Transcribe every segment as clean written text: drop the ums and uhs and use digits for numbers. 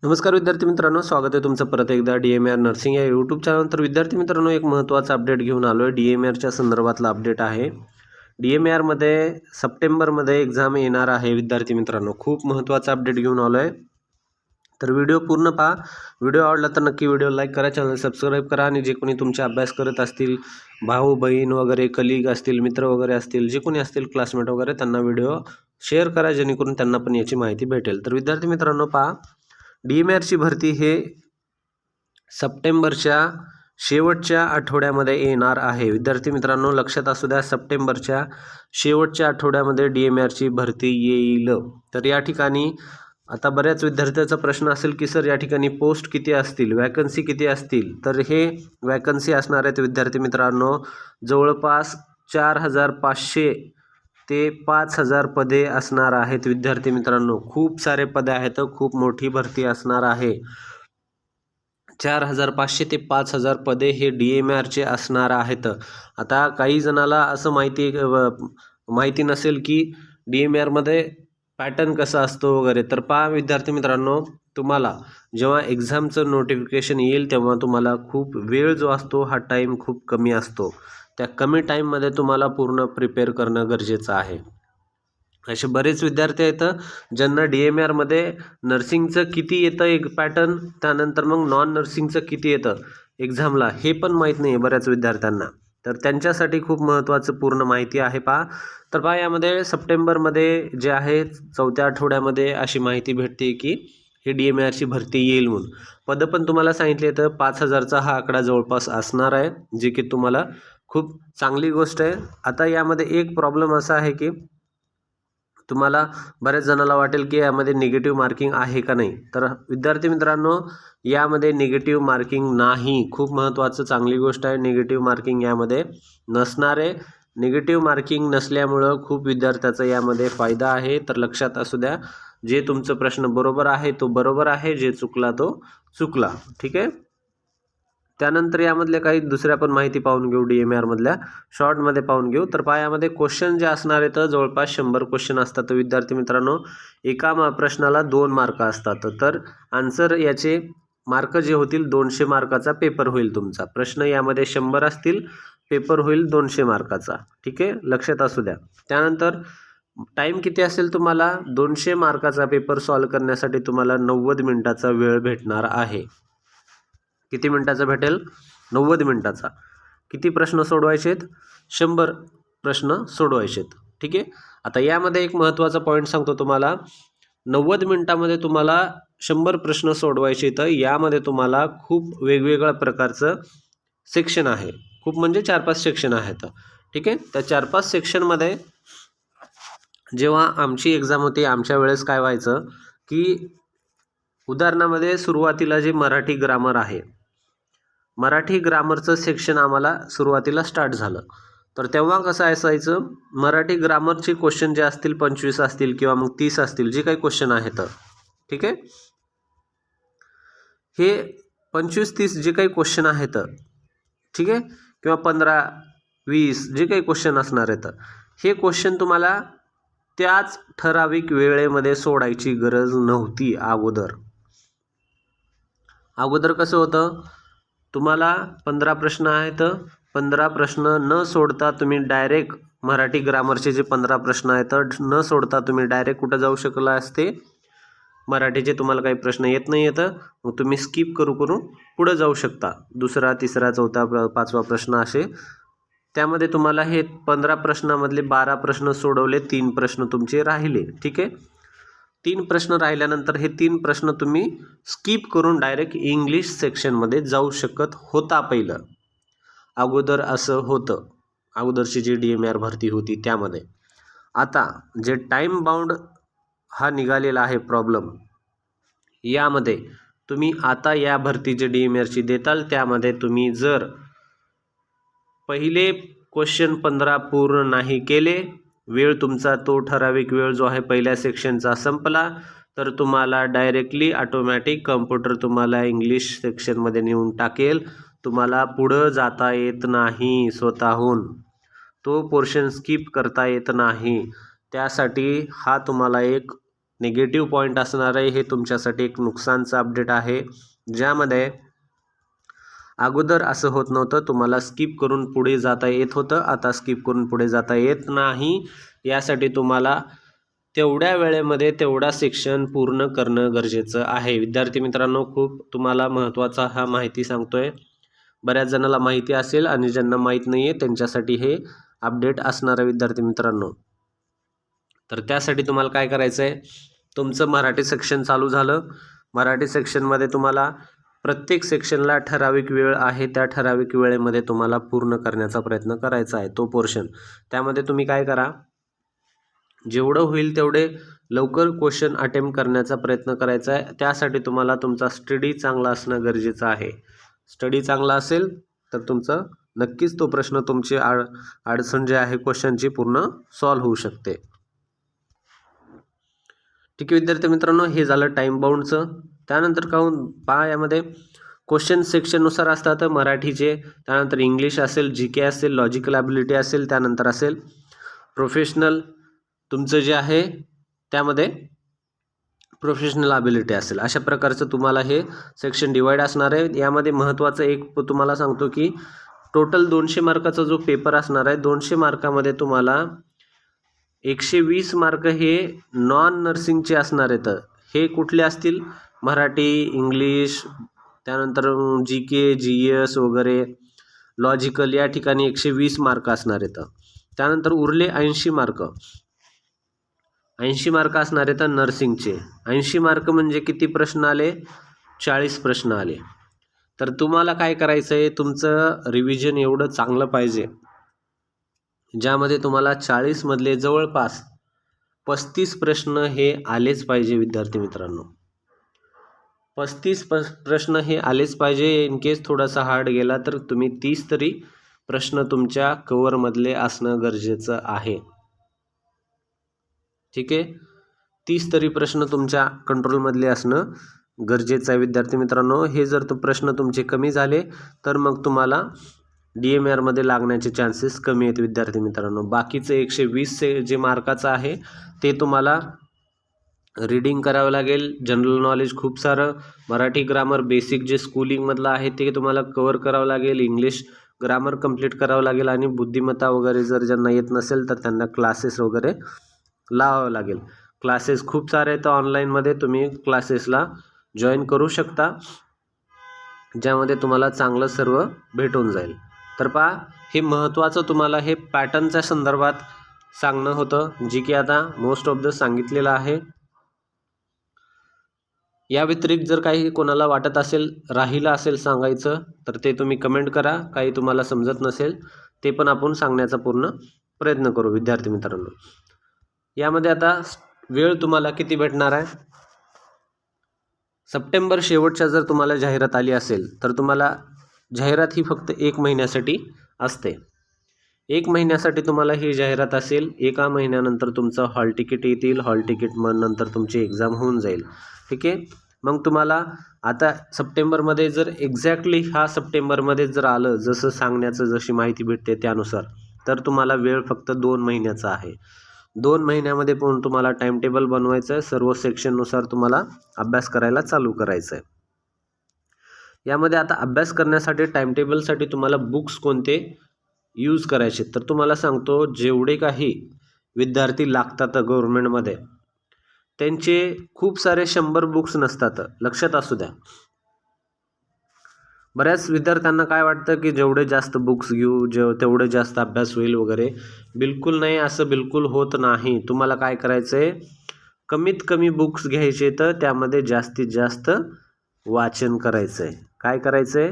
नमस्कार विद्यार्थी मित्रांनो, स्वागत आहे तुमचं परत एकदा DMAR नर्सिंग या यूट्यूब चॅनल. तर विद्यार्थी मित्रांनो, एक महत्त्वाचा अपडेट घेऊन आलो आहे. DMARच्या संदर्भातला अपडेट आहे. DMARमध्ये सप्टेंबरमध्ये एक्झाम येणार आहे विद्यार्थी मित्रांनो. खूप महत्त्वाचा अपडेट घेऊन आलो आहे. तर व्हिडिओ पूर्ण पहा. व्हिडिओ आवडला तर नक्की व्हिडिओ लाईक करा, चॅनल सबस्क्राईब करा आणि जे कोणी तुमचे अभ्यास करत असतील, भाऊ बहीण वगैरे, कलीग असतील, मित्र वगैरे असतील, जे कोणी असतील क्लासमेट वगैरे, त्यांना व्हिडिओ शेअर करा जेणेकरून त्यांना पण याची माहिती भेटेल. तर विद्यार्थी मित्रांनो पहा, DMARची भरती हे सप्टेंबरच्या शेवटच्या आठवड्यामध्ये येणार आहे. विद्यार्थी मित्रांनो लक्षात असू द्या, सप्टेंबरच्या शेवटच्या आठवड्यामध्ये DMARची भरती येईल. तर या ठिकाणी आता बऱ्याच विद्यार्थ्याचा प्रश्न असेल की सर या ठिकाणी पोस्ट किती असतील, वॅकन्सी किती असतील. तर हे वॅकन्सी असणार आहेत विद्यार्थी मित्रांनो, जवळपास 4500 ते 5000 पदे असणार आहेत विद्यार्थी मित्रांनो. खूप सारे पदे आहेत, खूप मोठी भरती असणार आहे. 4500 ते 5000 पदे हे DMARचे असणार आहेत. आता काही जणाला असं माहिती नसेल की DMARमध्ये पॅटर्न कसा असतो वगैरे. तर पहा विद्यार्थी मित्रांनो, तुम्हाला जेव्हा एक्झामचं नोटिफिकेशन येईल तेव्हा तुम्हाला खूप वेळ जो असतो हा टाईम खूप कमी असतो. त्या कमी टाईममध्ये तुम्हाला पूर्ण प्रिपेअर करणं गरजेचं आहे. असे बरेच विद्यार्थी आहेत ज्यांना DMARमध्ये नर्सिंगचं किती येतं एक पॅटर्न, त्यानंतर मग नॉन नर्सिंगचं किती येतं एक्झामला हे पण माहीत नाही आहे बऱ्याच विद्यार्थ्यांना. तर त्यांच्यासाठी खूप महत्त्वाचं पूर्ण माहिती आहे पहा. तर पहा यामध्ये सप्टेंबरमध्ये जे आहे 4थ्या आठवड्यामध्ये अशी माहिती भेटते की हे DMARची भरती येईल म्हणून. पदं पण तुम्हाला सांगितले तर 5000चा हा आकडा जवळपास असणार आहे, जे की तुम्हाला खूप चांगली गोष्ट आहे. आता यामध्ये एक प्रॉब्लेम असा आहे की तुम्हाला बऱ्याच जणाला वाटेल की यामध्ये निगेटिव्ह मार्किंग आहे का नाही. तर विद्यार्थी मित्रांनो यामध्ये निगेटिव्ह मार्किंग नाही. खूप महत्त्वाचं चांगली गोष्ट आहे, निगेटिव्ह मार्किंग यामध्ये नसणार आहे. निगेटिव्ह मार्किंग नसल्यामुळं खूप विद्यार्थ्याचा यामध्ये फायदा आहे. तर लक्षात असू द्या, जे तुमचं प्रश्न बरोबर आहे तो बरोबर आहे, जे चुकला तो चुकला. ठीक आहे. त्यानंतर यामधल्या काही दुसऱ्या पण माहिती पाहून घेऊ, DMARमधल्या शॉर्टमध्ये पाहून घेऊ. तर पहा यामध्ये क्वेश्चन जे असणार आहेत जवळपास 100 क्वेश्चन असतात विद्यार्थी मित्रांनो. एका प्रश्नाला 2 मार्क असतात. तर आन्सर याचे मार्क जे होतील 200 मार्काचा पेपर होईल तुमचा. प्रश्न यामध्ये 100 असतील, पेपर होईल 200 मार्काचा. ठीक आहे, लक्षात असू द्या. त्यानंतर टाईम किती असेल तुम्हाला, 200 मार्काचा पेपर सॉल्व करण्यासाठी तुम्हाला 90 मिनिटाचा वेळ भेटणार आहे. किती मिनिटाचा भेटेल? 90 मिनिटाचा. किती प्रश्न सोडवायचे आहेत? 100 प्रश्न सोडवायचे आहेत. ठीक आहे. आता यामध्ये एक महत्त्वाचा पॉईंट सांगतो तुम्हाला. 90 मिनिटामध्ये तुम्हाला 100 प्रश्न सोडवायचे. तर यामध्ये तुम्हाला खूप वेगवेगळ्या प्रकारचं सेक्शन आहे. खूप म्हणजे 4-5 सेक्शन आहेत. ठीक आहे. त्या 4-5 सेक्शनमध्ये जेव्हा आमची एक्झाम होती, आमच्या वेळेस काय व्हायचं की उदाहरणामध्ये सुरुवातीला जे मराठी ग्रामर आहे, मराठी ग्रामरचं सेक्शन आम्हाला सुरुवातीला स्टार्ट झालं. तर तेव्हा कसं असायचं, मराठी ग्रामरचे क्वेश्चन जे असतील 25 असतील किंवा मग 30 असतील, जे काही क्वेश्चन आहेत. ठीक आहे. हे 25-30 जे काही क्वेश्चन आहेत, ठीक आहे, किंवा 15-20 जे काही क्वेश्चन असणार आहेत, हे क्वेश्चन तुम्हाला त्याच ठराविक वेळेमध्ये सोडायची गरज नव्हती अगोदर. अगोदर कसं होतं, तुम्हाला 15 प्रश्न आहेत, 15 प्रश्न न सोडता तुम्ही डायरेक्ट मराठी ग्रामरचे जे 15 प्रश्न आहेत न सोडता तुम्ही डायरेक्ट कुठं जाऊ शकला असते, मराठीचे तुम्हाला काही प्रश्न येत नाही येतं, मग तुम्ही स्किप करून पुढं जाऊ शकता. दुसरा, तिसरा, चौथा, 5वा प्रश्न असे. त्यामध्ये तुम्हाला हे 15 प्रश्नामधले 12 प्रश्न सोडवले, 3 प्रश्न तुमचे राहिले. ठीक आहे. 3 प्रश्न राहिल्यानंतर हे 3 प्रश्न तुम्ही स्किप करून डायरेक्ट इंग्लिश सेक्शनमध्ये जाऊ शकत होता पहिलं. अगोदर असं होतं, अगोदरची जी DMAR भरती होती त्यामध्ये. आता जे टाईम बाउंड हा निघालेला आहे प्रॉब्लेम, यामध्ये तुम्ही आता या भरती जे DMARची देताल त्यामध्ये तुम्ही जर पहिले क्वेश्चन 15 पूर्ण नाही केले, वेळ तुमचा तो ठराविक वेळ जो आहे पहिल्या सेक्शनचा संपला, तर तुम्हाला डायरेक्टली ऑटोमॅटिक कम्प्युटर तुम्हाला इंग्लिश सेक्शनमध्ये नेऊन टाकेल. तुम्हाला पुढं जाता येत नाही स्वतःहून, तो पोर्शन स्किप करता येत नाही. त्यासाठी हा तुम्हाला एक निगेटिव्ह पॉईंट असणार आहे, हे तुमच्यासाठी एक नुकसानचं अपडेट आहे, ज्यामध्ये अगोदर असं होत नव्हतं, तुम्हाला स्किप करून पुढे जाता येत होतं, आता स्किप करून पुढे जाता येत नाही. यासाठी तुम्हाला तेवढ्या वेळेमध्ये तेवढा सेक्शन पूर्ण करणं गरजेचं आहे. विद्यार्थी मित्रांनो, खूप तुम्हाला महत्त्वाचा हा माहिती सांगतोय. बऱ्याच जणाला माहिती असेल आणि ज्यांना माहीत नाही आहे त्यांच्यासाठी हे अपडेट असणार आहे विद्यार्थी मित्रांनो. तर त्यासाठी तुम्हाला काय करायचं आहे, तुमचं मराठी सेक्शन चालू झालं. मराठी सेक्शनमध्ये तुम्हाला प्रत्येक सेक्शनला ठराविक वेळ आहे, त्या ठराविक वेळेमध्ये तुम्हाला पूर्ण करण्याचा प्रयत्न करायचा आहे तो पोर्शन. त्यामध्ये तुम्ही काय करा, जेवढं होईल तेवढे लवकर क्वेश्चन अटेम्प्ट करण्याचा प्रयत्न करायचा आहे. त्यासाठी तुम्हाला तुमचा स्टडी चांगला असणं गरजेचं आहे. स्टडी चांगला असेल तर तुमचं नक्कीच तो प्रश्न तुमची अडचण जे आहे क्वेश्चनची पूर्ण सॉल्व्ह होऊ शकते. ठीक आहे विद्यार्थी मित्रांनो, हे झालं टाईम बाउंडचं. त्यानंतर पहा यामध्ये क्वेश्चन सेक्शननुसार असतात मराठीचे, त्यानंतर इंग्लिश असेल, जी के असेल, लॉजिकल ॲबिलिटी असेल, त्यानंतर असेल प्रोफेशनल तुमचं जे आहे त्यामध्ये प्रोफेशनल ॲबिलिटी असेल. अशा प्रकारचं तुम्हाला हे सेक्शन डिवाईड असणार आहे. यामध्ये महत्त्वाचं एक तुम्हाला सांगतो की टोटल 200 मार्काचा जो पेपर असणार आहे, 200 मार्कामध्ये तुम्हाला 120 मार्क हे नॉन नर्सिंगचे असणार आहेत. हे कुठले असतील, मराठी, इंग्लिश, त्यानंतर जी के, जी एस वगैरे, लॉजिकल, या ठिकाणी 120 मार्क असणार आहेत. त्यानंतर उरले 80 मार्क. 80 मार्क असणार आहेत नर्सिंगचे. 80 मार्क म्हणजे किती प्रश्न आले, 40 प्रश्न आले. तर तुम्हाला काय करायचं आहे, तुमचं रिव्हिजन एवढं चांगलं पाहिजे ज्यामध्ये तुम्हाला 40 मधले जवळपास 35 प्रश्न हे आलेच पाहिजे विद्यार्थी मित्रांनो. 35 प्रश्न हे आलेच पाहिजे. इन केस थोडासा हार्ड गेला तर तुम्ही 30 तरी प्रश्न तुमच्या कव्हरमधले असणं गरजेचं आहे. ठीक आहे, 30 तरी प्रश्न तुमच्या कंट्रोलमधले असणं गरजेचं आहे विद्यार्थी मित्रांनो. हे जर प्रश्न तुमचे कमी झाले तर मग तुम्हाला DMR मध्ये लागण्याचे चान्सेस कमी आहेत विद्यार्थी मित्रांनो. बाकीचं 120 जे मार्काचं आहे ते तुम्हाला रीडिंग करावं लागेल, जनरल नॉलेज खूप सारं, मराठी ग्रामर बेसिक जे स्कूलिंगमधलं आहे ते तुम्हाला कवर करावं लागेल, इंग्लिश ग्रामर कंप्लीट करावं लागेल, आणि बुद्धिमत्ता वगैरे जर ज्यांना येत नसेल तर त्यांना क्लासेस वगैरे लावावं लागेल. क्लासेस खूप सारे आहेत ऑनलाईनमध्ये, तुम्ही क्लासेसला जॉईन करू शकता, ज्यामध्ये तुम्हाला चांगलं सर्व भेटून जाईल. तर पहा, हे महत्त्वाचं तुम्हाला हे पॅटर्नच्या संदर्भात सांगणं होतं, जी की आता मोस्ट ऑफ द सांगितलेलं आहे. या व्यतिरिक्त जर काही कोणाला वाटत असेल, राहिलं असेल सांगायचं, तर ते तुम्ही कमेंट करा. काही तुम्हाला समजत नसेल ते पण आपण सांगण्याचा पूर्ण प्रयत्न करू विद्यार्थी मित्रांनो. यामध्ये आता वेळ तुम्हाला किती भेटणार आहे, सप्टेंबर शेवटच्या जर तुम्हाला जाहिरात आली असेल तर तुम्हाला जाहिरात ही फक्त 1 महिन्यासाठी असते. 1 महिन्यासाठी तुम्हाला ही जाहिरात असेल. 1 महिन्यानंतर तुमचं हॉल तिकीट येतील, हॉल तिकीट मग नंतर तुमची एक्झाम होऊन जाईल. ठीक आहे, मग तुम्हाला आता सप्टेंबरमध्ये जर एक्झॅक्टली ह्या सप्टेंबरमध्ये जर आलं, जसं सांगण्याचं जशी माहिती भेटते त्यानुसार, तर तुम्हाला वेळ फक्त 2 महिन्याचा आहे. 2 महिन्यामध्ये पण तुम्हाला टाइम टेबल बनवायचं आहे, सर्व सेक्शननुसार तुम्हाला अभ्यास करायला चालू करायचं आहे. यामध्ये आता अभ्यास करण्यासाठी टाइम टेबलसाठी तुम्हाला बुक्स कोणते यूज करायचे, तर तुम्हाला सांगतो, जेवढे काही विद्यार्थी लागतात गव्हर्नमेंटमध्ये त्यांचे खूप सारे 100 बुक्स नसतात, लक्षात असू द्या. बऱ्याच विद्यार्थ्यांना काय वाटतं की जेवढे जास्त बुक्स घेऊ तेवढे जास्त अभ्यास होईल वगैरे. बिलकुल नाही, असं बिलकुल होत नाही. तुम्हाला काय करायचं आहे, कमीत कमी बुक्स घ्यायचे, तर त्यामध्ये जास्तीत जास्त वाचन करायचं आहे. काय करायचं आहे,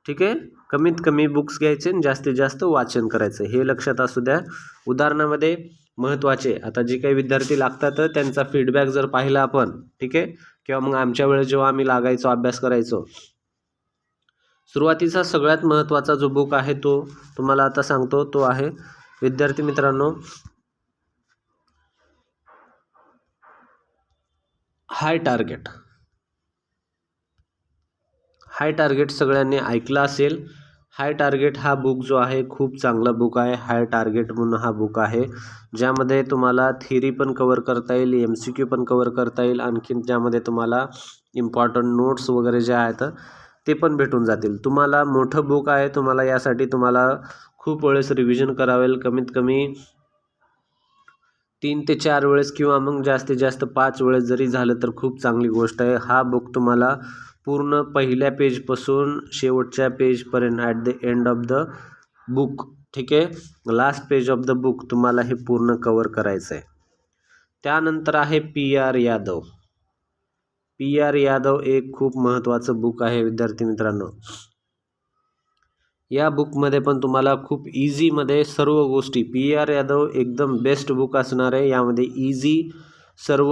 ठीक आहे, कमीत कमी बुक्स घ्यायचे आणि जास्तीत जास्त वाचन करायचं, हे लक्षात असू द्या. उदाहरणामध्ये महत्त्वाचे, आता जे काही विद्यार्थी लागतात त्यांचा फीडबॅक जर पाहिला आपण, ठीक आहे, किंवा मग आमच्या वेळेस जेव्हा आम्ही लागायचो अभ्यास करायचो, सुरुवातीचा सगळ्यात महत्त्वाचा जो बुक आहे तो तुम्हाला आता सांगतो, तो आहे विद्यार्थी मित्रांनो हाय टार्गेट. हाय टार्गेट सगळ्यांनी ऐकलं असेल. हाय टार्गेट हा बुक जो आहे खूप चांगला बुक आहे. हाय टार्गेट म्हणून हा बुक आहे, ज्यामध्ये तुम्हाला थिअरी पण कवर करता येईल, MCQ पण कवर करता येईल, आणखीन ज्यामध्ये तुम्हाला इम्पॉर्टंट नोट्स वगैरे जे आहेत ते पण भेटून जातील. तुम्हाला मोठं बुक आहे, तुम्हाला यासाठी तुम्हाला खूप वेळेस रिव्हिजन करावे लागेल. कमीत कमी 3 ते 4 वेळेस किंवा मग जास्तीत जास्त 5 वेळेस जरी झालं तर खूप चांगली गोष्ट आहे. हा बुक तुम्हाला पूर्ण पहिल्या पेजपासून शेवटच्या पेजपर्यंत at the end of the book, ठीक आहे, last page of the book तुम्हाला हे पूर्ण कवर करायचं आहे. त्यानंतर आहे PR यादव. PR यादव एक खूप महत्त्वाचं बुक आहे विद्यार्थी मित्रांनो. या बुकमध्ये पण तुम्हाला खूप इझीमध्ये सर्व गोष्टी, PR यादव एकदम बेस्ट बुक असणार आहे. यामध्ये इझी सर्व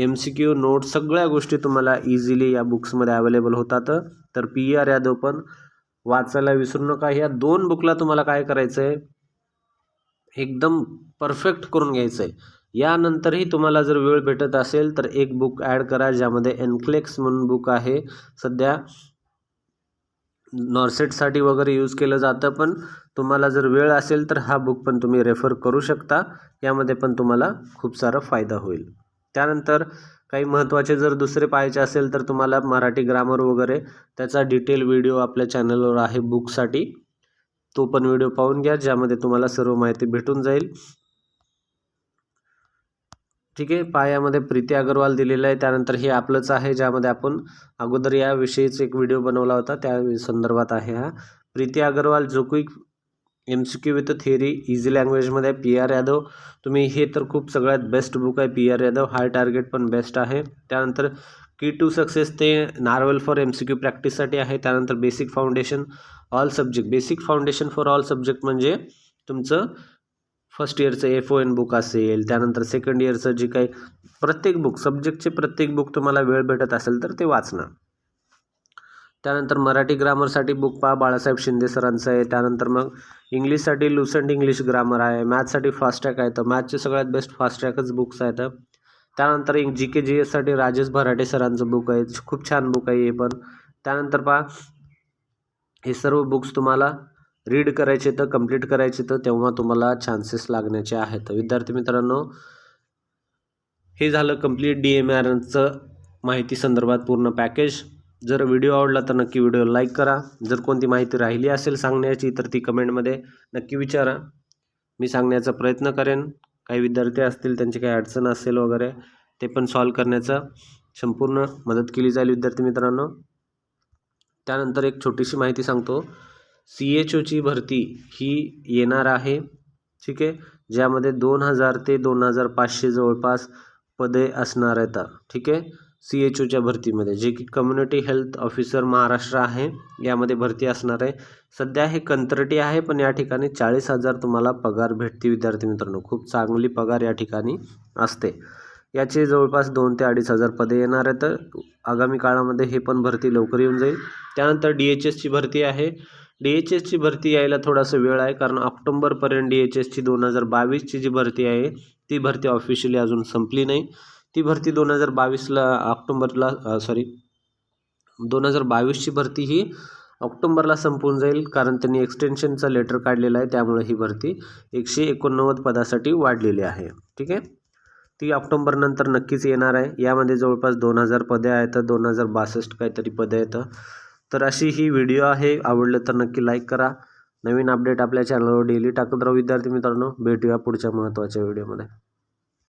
MCQ नोट सगळ्या गोष्टी तुम्हाला इझिली या बुक्समध्ये अवेलेबल होतात. तर PR यादव पण वाचायला विसरू नका. या 2 बुकला तुम्हाला काय करायचं आहे, एकदम परफेक्ट करून घ्यायचं आहे. यानंतरही तुम्हाला जर वेळ भेटत असेल तर एक बुक ॲड करा, ज्यामध्ये एनक्लेक्स म्हणून बुक आहे. सध्या नॉर्सेटसाठी वगैरे यूज केलं जातं, पण तुम्हाला जर वेळ असेल तर हा बुक पण तुम्ही रेफर करू शकता. यामध्ये पण तुम्हाला खूप सारा फायदा होईल. त्यानंतर काही महत्त्वाचे जर दुसरे पाहायचे असेल तर तुम्हाला मराठी ग्रामर वगैरे त्याचा डिटेल व्हिडिओ आपल्या चॅनलवर आहे बुकसाठी. तो पण व्हिडिओ पाहून घ्या, ज्यामध्ये तुम्हाला सर्व माहिती भेटून जाईल. ठीक आहे. पायामध्ये प्रीती अग्रवाल दिलेलं आहे. त्यानंतर हे आपलंच आहे, ज्यामध्ये आपण अगोदर याविषयीच एक व्हिडिओ बनवला होता, त्या संदर्भात आहे हा. प्रीती अग्रवाल जो quick MCQ with theory easy लँग्वेजमध्ये आहे. PR यादव तुम्ही हे तर खूप सगळ्यात बेस्ट बुक आहे PR यादव. हाय टार्गेट पण बेस्ट आहे. त्यानंतर की टू सक्सेस ते नार्वेल फॉर MCQ प्रॅक्टिससाठी आहे. त्यानंतर basic foundation all subject, basic foundation for all subject म्हणजे तुमचं फर्स्ट इयरचं FON बुक असेल, त्यानंतर सेकंड इयरचं जे काही प्रत्येक बुक, सब्जेक्टचे प्रत्येक बुक तुम्हाला वेळ भेटत असेल तर ते वाचणं. त्यानंतर मराठी ग्रामरसाठी बुक पहा, बाळासाहेब शिंदे सरांचं आहे. त्यानंतर मग इंग्लिशसाठी लुसेंट इंग्लिश ग्रामर आहे. मॅथ्ससाठी फास्ट्रॅक आहे, तर मॅथ्सचे सगळ्यात बेस्ट फास्ट्रॅकच बुक्स आहेत. त्यानंतर GK GSसाठी राजेश भराटे सरांचं बुक आहे, खूप छान बुक आहे हे पण. त्यानंतर पहा, हे सर्व बुक्स तुम्हाला रीड करायचे तर कंप्लीट करायचे तर तेव्हा तुम्हाला चान्सेस लागण्याचे आहेत. विद्यार्थी मित्रांनो, हे झालं कंप्लीट DMRचं माहिती संदर्भात पूर्ण पॅकेज. जर व्हिडिओ आवडला तर नक्की व्हिडिओ लाईक करा. जर कोणती माहिती राहिली असेल सांगण्याची तर ती कमेंटमध्ये नक्की विचारा, मी सांगण्याचा प्रयत्न करेन. काही विद्यार्थी असतील त्यांची काही अडचण असेल वगैरे ते पण सॉल्व करण्याचा संपूर्ण मदत केली जाईल विद्यार्थी मित्रांनो. त्यानंतर एक छोटीशी माहिती सांगतो, CHOची भरती ही येणार आहे, ठीक आहे, ज्यामध्ये 2000 ते 2500 जवळपास पदे असणार आहेत, ठीक आहे. CHOच्या भरतीमध्ये जे की कम्युनिटी हेल्थ ऑफिसर महाराष्ट्र आहे, यामध्ये भरती असणार आहे. सध्या हे कंत्राटी आहे, पण या ठिकाणी 40,000 तुम्हाला पगार भेटते विद्यार्थी मित्रांनो. खूप चांगली पगार या ठिकाणी असते. याचे जवळपास 2 ते 2,500 पदे येणार आहेत. आगामी काळामध्ये हे पण भरती लवकर येऊन जाईल. त्यानंतर DHSची भरती आहे. DHSची भरती यायला थोडासा वेळ आहे, कारण ऑक्टोबरपर्यंत DHSची 2022ची जी भरती आहे ती भरती ऑफिशियली अजून संपली नाही. ती भरती 2022ला ऑक्टोबरला 2022ची भरती ही ऑक्टोबरला संपून जाईल, कारण त्यांनी एक्सटेन्शनचा लेटर काढलेला आहे. त्यामुळे ही भरती 189 पदासाठी वाढलेली आहे, ठीक आहे. ती ऑक्टोबरनंतर नक्कीच येणार आहे. यामध्ये जवळपास 2000 पदे आहेत, 2062 काहीतरी पदे आहेत. तर अशी ही व्हिडिओ आहे. आवडलं तर नक्की लाईक करा. नवीन अपडेट आपल्या चॅनलवर डेली टाकत राहू विद्यार्थी मित्रांनो. भेटूया पुढच्या महत्त्वाच्या व्हिडिओमध्ये.